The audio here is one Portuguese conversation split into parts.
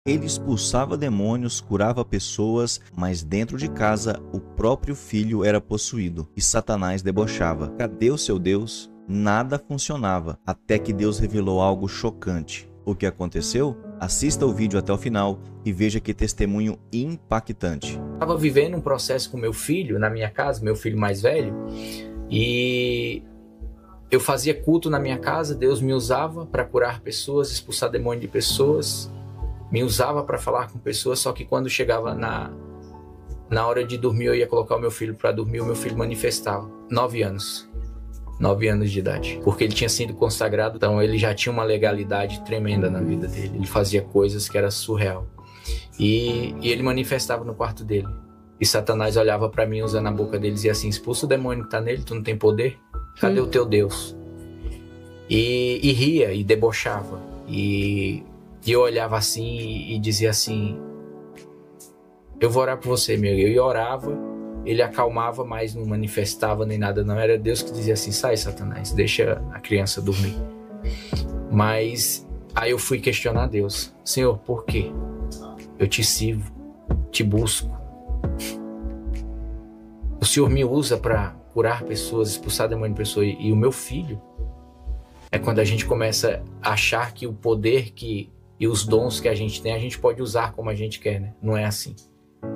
Ele expulsava demônios, curava pessoas, mas dentro de casa o próprio filho era possuído e Satanás debochava. Cadê o seu Deus? Nada funcionava, até que Deus revelou algo chocante. O que aconteceu? Assista o vídeo até o final e veja que testemunho impactante. Estava vivendo um processo com meu filho na minha casa, meu filho mais velho, e eu fazia culto na minha casa. Deus me usava para curar pessoas, expulsar demônio de pessoas, me usava para falar com pessoas, só que quando chegava na hora de dormir, eu ia colocar o meu filho para dormir, o meu filho manifestava. 9 anos de idade, porque ele tinha sido consagrado, então ele já tinha uma legalidade tremenda na vida dele, ele fazia coisas que era surreal, e ele manifestava no quarto dele, e Satanás olhava para mim usando a boca dele e dizia assim: expulsa o demônio que tá nele, tu não tem poder, cadê o teu Deus? E ria e debochava, e eu olhava assim e dizia assim: eu vou orar por você, meu. Eu orava, ele acalmava, mas não manifestava nem nada, não. Era Deus que dizia assim: sai, Satanás, deixa a criança dormir. Mas aí eu fui questionar Deus: Senhor, por quê? Eu te sirvo, te busco. O Senhor me usa para curar pessoas, expulsar demônio de pessoas, e o meu filho. É quando a gente começa a achar que o poder e os dons que a gente tem, a gente pode usar como a gente quer, né? Não é assim.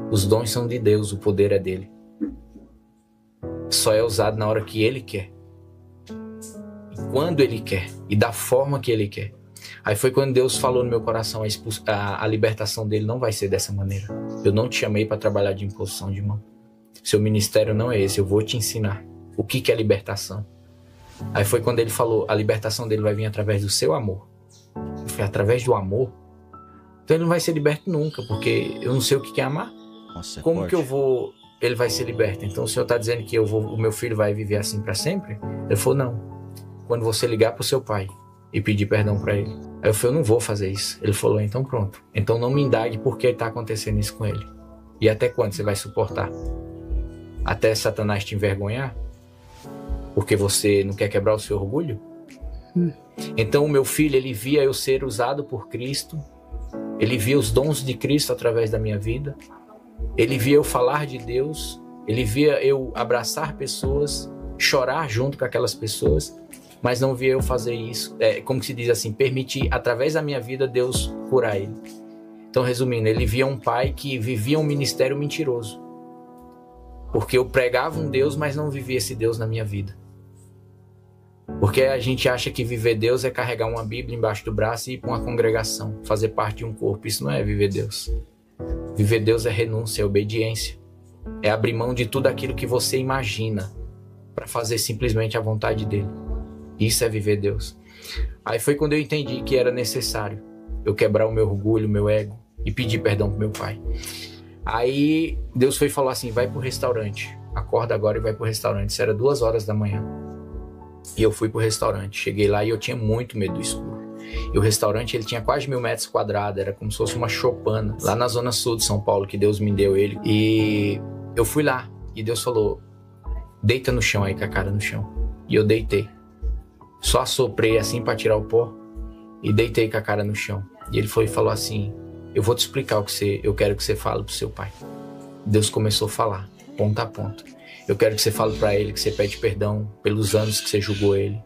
Os dons são de Deus, o poder é dele. Só é usado na hora que ele quer, e quando ele quer, e da forma que ele quer. Aí foi quando Deus falou no meu coração: a libertação dele não vai ser dessa maneira. Eu não te chamei para trabalhar de imposição de mão. Seu ministério não é esse, eu vou te ensinar o que é libertação. Aí foi quando ele falou: a libertação dele vai vir através do seu amor. Eu falei: através do amor? Então ele não vai ser liberto nunca, porque eu não sei o que é amar. Nossa, Como forte. que eu vou... Ele vai ser liberto? Então o Senhor está dizendo que o meu filho vai viver assim para sempre? Ele falou: não. Quando você ligar para o seu pai e pedir perdão para ele. Aí eu falei: eu não vou fazer isso. Ele falou: então pronto. Então não me indague por que está acontecendo isso com ele. E até quando você vai suportar? Até Satanás te envergonhar? Porque você não quer quebrar o seu orgulho? Então o meu filho, ele via eu ser usado por Cristo. Ele via os dons de Cristo através da minha vida. Ele via eu falar de Deus. Ele via eu abraçar pessoas, chorar junto com aquelas pessoas, mas não via eu fazer isso. Como se diz assim, permitir através da minha vida Deus curar ele. Então, resumindo, ele via um pai que vivia um ministério mentiroso, porque eu pregava um Deus, mas não vivia esse Deus na minha vida. Porque a gente acha que viver Deus é carregar uma Bíblia embaixo do braço e ir para uma congregação, fazer parte de um corpo. Isso não é viver Deus. Viver Deus é renúncia, é obediência. É abrir mão de tudo aquilo que você imagina para fazer simplesmente a vontade dele. Isso é viver Deus. Aí foi quando eu entendi que era necessário eu quebrar o meu orgulho, o meu ego e pedir perdão pro meu pai. Aí Deus foi falar assim: vai pro restaurante. Acorda agora e vai pro restaurante. Isso era 2 horas da manhã. E eu fui pro restaurante. Cheguei lá e eu tinha muito medo do escuro. E o restaurante, ele tinha quase 1.000 metros quadrados. Era como se fosse uma choupana, lá na zona sul de São Paulo, que Deus me deu ele. E eu fui lá. E Deus falou: deita no chão aí, com a cara no chão. E eu deitei. Só assoprei assim para tirar o pó. E deitei com a cara no chão. E ele foi e falou assim: eu vou te explicar eu quero que você fale pro seu pai. Deus começou a falar, ponto a ponto. Eu quero que você fale para ele que você pede perdão pelos anos que você julgou ele,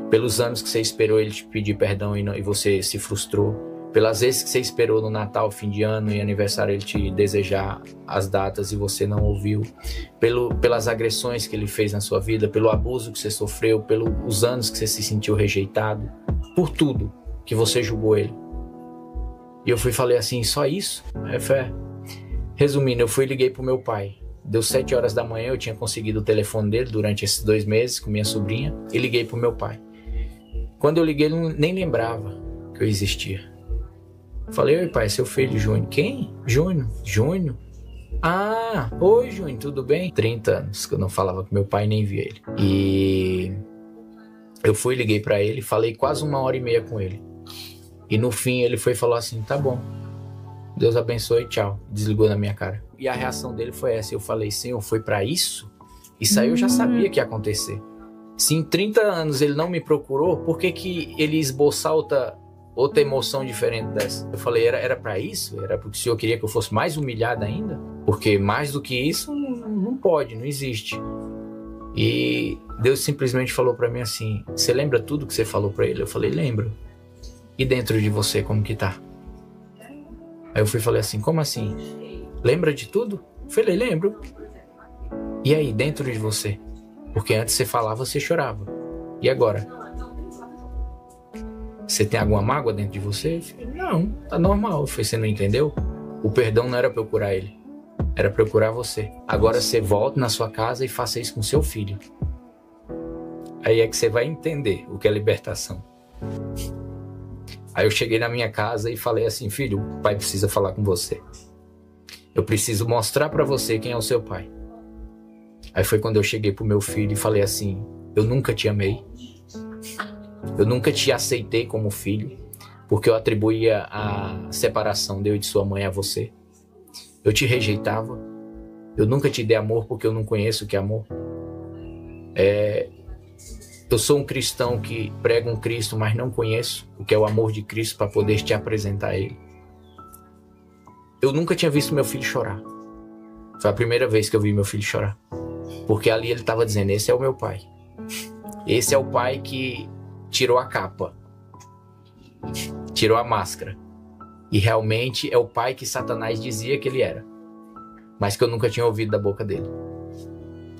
pelos anos que você esperou ele te pedir perdão e você se frustrou, pelas vezes que você esperou no Natal, fim de ano e aniversário ele te desejar as datas e você não ouviu, pelas agressões que ele fez na sua vida, pelo abuso que você sofreu, pelos anos que você se sentiu rejeitado, por tudo que você julgou ele. E eu fui e falei assim: só isso? É fé. Resumindo, eu fui e liguei pro meu pai. Deu 7 horas da manhã, eu tinha conseguido o telefone dele durante esses 2 meses com minha sobrinha e liguei pro meu pai. Quando eu liguei, ele nem lembrava que eu existia. Falei: oi pai, seu filho Júnior. Quem? Júnior? Júnior? Ah, oi Júnior, tudo bem? 30 anos que eu não falava com meu pai, nem via ele. E eu fui, liguei pra ele, falei quase 1h30 com ele. E no fim ele foi e falou assim: tá bom, Deus abençoe, tchau. Desligou na minha cara. E a reação dele foi essa. Eu falei: Senhor, foi pra isso? Isso aí eu já sabia que ia acontecer. Se em 30 anos ele não me procurou, por que que ele esboçar outra emoção diferente dessa. Eu falei, era para isso? Era porque o Senhor queria que eu fosse mais humilhado ainda? Porque mais do que isso não pode, não existe. E Deus simplesmente falou para mim assim, você lembra tudo que você falou para ele? Eu falei, lembro. E dentro de você, como que tá? Aí eu fui e falei assim, como assim? Lembra de tudo? Eu falei, lembro. E aí, dentro de você? Porque antes você falava, você chorava. E agora? Você tem alguma mágoa dentro de você? Eu falei, não, tá normal. Eu falei, você não entendeu? O perdão não era pra eu curar ele. Era pra eu curar você. Agora você volta na sua casa e faça isso com seu filho. Aí é que você vai entender o que é libertação. Aí eu cheguei na minha casa e falei assim, filho, o pai precisa falar com você. Eu preciso mostrar pra você quem é o seu pai. Aí foi quando eu cheguei pro meu filho e falei assim, eu nunca te amei. Eu nunca te aceitei como filho, porque eu atribuía a separação de eu e de sua mãe a você. Eu te rejeitava. Eu nunca te dei amor porque eu não conheço o que é amor. Eu sou um cristão que prega um Cristo, mas não conheço o que é o amor de Cristo para poder te apresentar a ele. Eu nunca tinha visto meu filho chorar. Foi a primeira vez que eu vi meu filho chorar. Porque ali ele estava dizendo, esse é o meu pai. Esse é o pai que tirou a capa. Tirou a máscara. E realmente é o pai que Satanás dizia que ele era. Mas que eu nunca tinha ouvido da boca dele.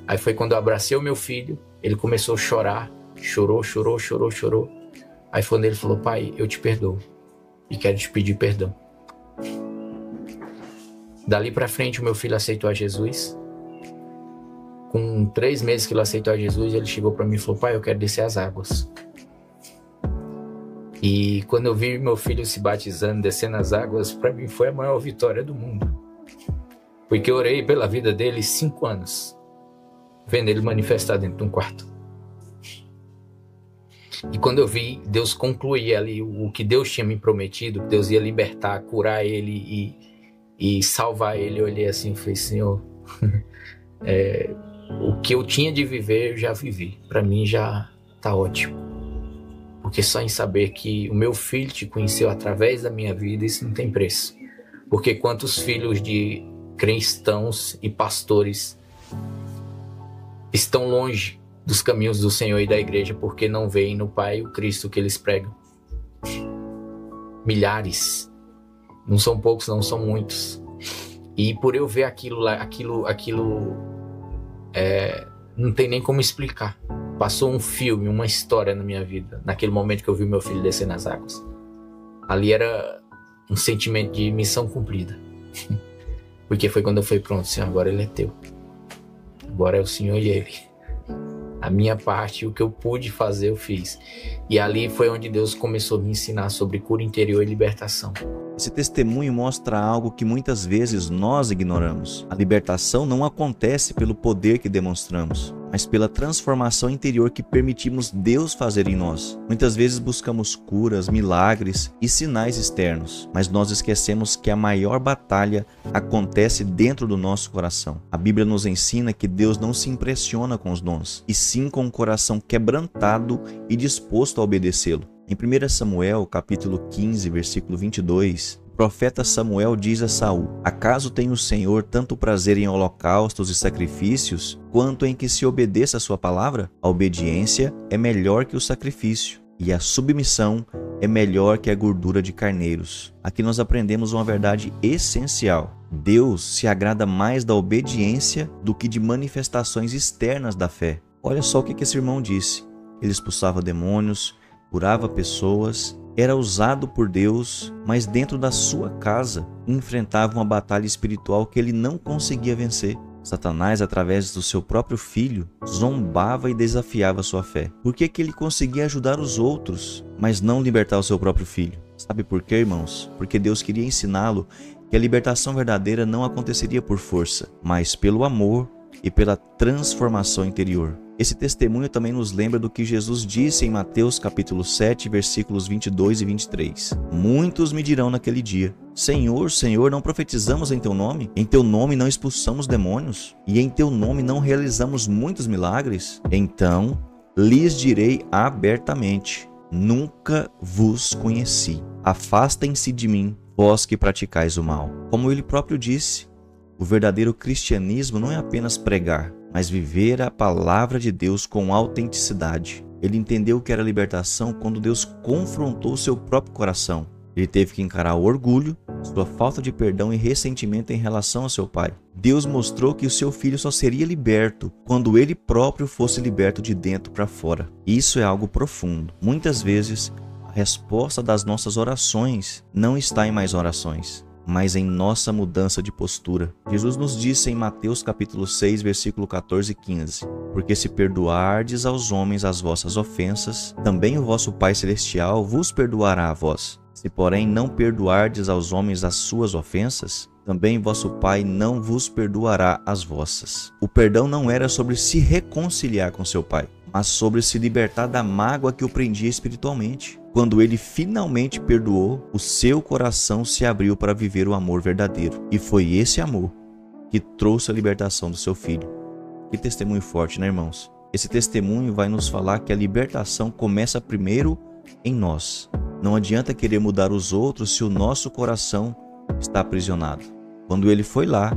Aí foi quando eu abracei o meu filho, ele começou a chorar. Chorou. Aí foi quando ele falou, pai, eu te perdoo. E quero te pedir perdão. Dali pra frente o meu filho aceitou a Jesus. Com 3 meses que ele aceitou a Jesus, ele chegou pra mim e falou, pai, eu quero descer as águas. E quando eu vi meu filho se batizando, descendo as águas, pra mim foi a maior vitória do mundo. Porque eu orei pela vida dele 5 anos, vendo ele manifestar dentro de um quarto. E quando eu vi Deus concluir ali o que Deus tinha me prometido, que Deus ia libertar, curar ele e salvar ele, eu olhei assim e falei, Senhor, o que eu tinha de viver, eu já vivi. Para mim já tá ótimo. Porque só em saber que o meu filho te conheceu através da minha vida, isso não tem preço. Porque quantos filhos de cristãos e pastores estão longe dos caminhos do Senhor e da igreja porque não veem no Pai o Cristo que eles pregam. Milhares. Não são poucos, não são muitos. E por eu ver aquilo lá, não tem nem como explicar. Passou um filme, uma história na minha vida, naquele momento que eu vi meu filho descer nas águas. Ali era um sentimento de missão cumprida. Porque foi quando eu falei, pronto, Senhor, agora ele é teu. Agora é o Senhor e ele. A minha parte, o que eu pude fazer, eu fiz. E ali foi onde Deus começou a me ensinar sobre cura interior e libertação. Esse testemunho mostra algo que muitas vezes nós ignoramos. A libertação não acontece pelo poder que demonstramos, mas pela transformação interior que permitimos Deus fazer em nós. Muitas vezes buscamos curas, milagres e sinais externos, mas nós esquecemos que a maior batalha acontece dentro do nosso coração. A Bíblia nos ensina que Deus não se impressiona com os dons, e sim com o coração quebrantado e disposto a obedecê-lo. Em 1 Samuel, capítulo 15, versículo 22, o profeta Samuel diz a Saul: acaso tem o Senhor tanto prazer em holocaustos e sacrifícios, quanto em que se obedeça a sua palavra? A obediência é melhor que o sacrifício, e a submissão é melhor que a gordura de carneiros. Aqui nós aprendemos uma verdade essencial. Deus se agrada mais da obediência do que de manifestações externas da fé. Olha só o que esse irmão disse. Ele expulsava demônios, curava pessoas, era usado por Deus, mas dentro da sua casa enfrentava uma batalha espiritual que ele não conseguia vencer. Satanás, através do seu próprio filho, zombava e desafiava sua fé. Por que ele conseguia ajudar os outros, mas não libertar o seu próprio filho? Sabe por quê, irmãos? Porque Deus queria ensiná-lo que a libertação verdadeira não aconteceria por força, mas pelo amor e pela transformação interior. Esse testemunho também nos lembra do que Jesus disse em Mateus capítulo 7, versículos 22 e 23. Muitos me dirão naquele dia: Senhor, Senhor, não profetizamos em Teu nome? Em Teu nome não expulsamos demônios? E em Teu nome não realizamos muitos milagres? Então lhes direi abertamente: nunca vos conheci. Afastem-se de mim, vós que praticais o mal. Como ele próprio disse, o verdadeiro cristianismo não é apenas pregar, mas viver a palavra de Deus com autenticidade. Ele entendeu o que era libertação quando Deus confrontou seu próprio coração. Ele teve que encarar o orgulho, sua falta de perdão e ressentimento em relação ao seu pai. Deus mostrou que o seu filho só seria liberto quando ele próprio fosse liberto de dentro para fora. Isso é algo profundo. Muitas vezes, a resposta das nossas orações não está em mais orações, mas em nossa mudança de postura. Jesus nos disse em Mateus capítulo 6, versículo 14 e 15: porque se perdoardes aos homens as vossas ofensas, também o vosso Pai Celestial vos perdoará a vós. Se, porém, não perdoardes aos homens as suas ofensas, também vosso Pai não vos perdoará as vossas. O perdão não era sobre se reconciliar com seu pai, mas sobre se libertar da mágoa que o prendia espiritualmente. Quando ele finalmente perdoou, o seu coração se abriu para viver o amor verdadeiro. E foi esse amor que trouxe a libertação do seu filho. Que testemunho forte, né, irmãos? Esse testemunho vai nos falar que a libertação começa primeiro em nós. Não adianta querer mudar os outros se o nosso coração está aprisionado. Quando ele foi lá,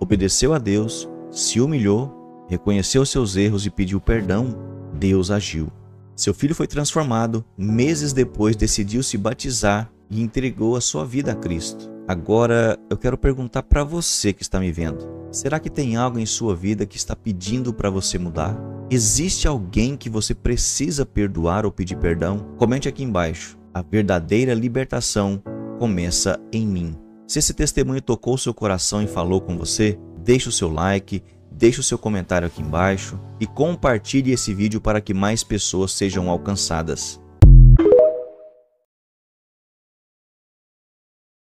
obedeceu a Deus, se humilhou, reconheceu seus erros e pediu perdão, Deus agiu. Seu filho foi transformado, meses depois decidiu se batizar e entregou a sua vida a Cristo. Agora eu quero perguntar para você que está me vendo: será que tem algo em sua vida que está pedindo para você mudar? Existe alguém que você precisa perdoar ou pedir perdão? Comente aqui embaixo. A verdadeira libertação começa em mim. Se esse testemunho tocou o seu coração e falou com você, deixe o seu like, deixe o seu comentário aqui embaixo e compartilhe esse vídeo para que mais pessoas sejam alcançadas.